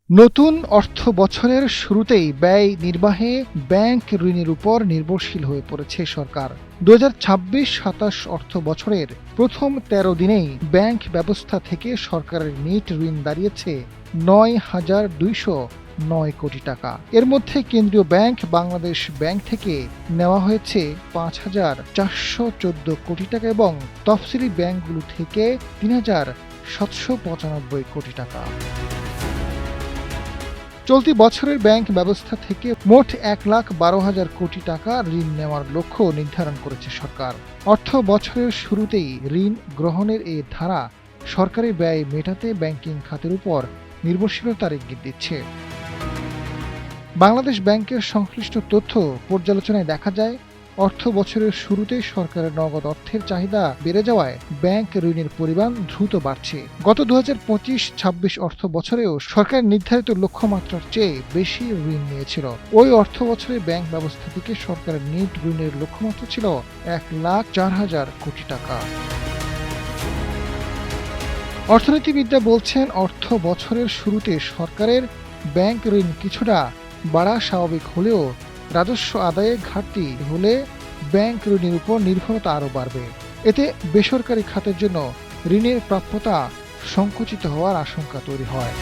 নতুন অর্থ বছরের শুরুতেই ব্যয় নির্বাহে ব্যাংক ঋণের উপর নির্ভরশীল হয়ে পড়েছে সরকার। ২০২৬-২৭ অর্থ বছরের প্রথম ১৩ দিনেই ব্যাংক ব্যবস্থা থেকে সরকারের নেট ঋণ দাঁড়িয়েছে ৯,২০৯ কোটি টাকা। এর মধ্যে কেন্দ্রীয় ব্যাংক বাংলাদেশ ব্যাংক থেকে নেওয়া হয়েছে ৫,৪১৪ কোটি টাকা এবং তফসিলি ব্যাংকগুলো থেকে ৩,৭৯৫ কোটি টাকা। চলতি বছরের ব্যাংক ব্যবস্থা থেকে মোট ১,১২,০০০ কোটি টাকা ঋণ নেওয়ার লক্ষ্য নির্ধারণ করেছে সরকার। অর্থ বছরের শুরুতেই ঋণ গ্রহণের এ ধারা সরকারি ব্যয় মেটাতে ব্যাংকিং খাতের উপর নির্ভরশীলতার ইঙ্গিত দিচ্ছে। বাংলাদেশ ব্যাংকের সংশ্লিষ্ট তথ্য পর্যালোচনায় দেখা যায়, অর্থ বছরের শুরুতেই সরকারের নগদ অর্থের চাহিদা বেড়ে যাওয়ায় ব্যাংক ঋণের পরিমাণ দ্রুত বাড়ছে। গত ২০২৫-২৬ অর্থ বছরেও সরকার নির্ধারিত লক্ষ্যমাত্রার চেয়ে বেশি ঋণ নিয়েছিল। ওই অর্থ বছরে ব্যাংক ব্যবস্থা থেকে সরকারের নেট ঋণের লক্ষ্যমাত্রা ছিল ১,০৪,০০০ কোটি টাকা। অর্থনীতিবিদরা বলছেন, অর্থ বছরের শুরুতে সরকারের ব্যাংক ঋণ কিছুটা বাড়া স্বাভাবিক হলেও রাজস্ব আদায়ে ঘাটতি হলে ব্যাংক ঋণের উপর নির্ভরতা আরও বাড়বে। এতে বেসরকারি খাতের জন্য ঋণের প্রাপ্যতা সংকুচিত হওয়ার আশঙ্কা তৈরি হয়।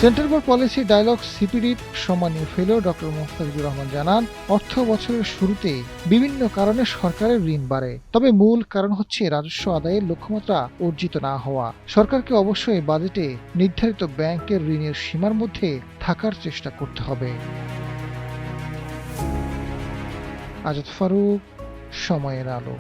সেন্টার ফর পলিসি ডায়ালগ সিপিডির সম্মানীয় ফেলো ডক্টর মোস্তাফিজুর রহমান জানান, অর্থ বছরের শুরুতে বিভিন্ন কারণে সরকারের ঋণ বাড়ে, তবে মূল কারণ হচ্ছে রাজস্ব আদায়ের লক্ষ্যমাত্রা অর্জিত না হওয়া। সরকারকে অবশ্যই বাজেটে নির্ধারিত ব্যাংকের ঋণের সীমার মধ্যে থাকার চেষ্টা করতে হবে। আজাদ ফারুক, সময়ের আলো।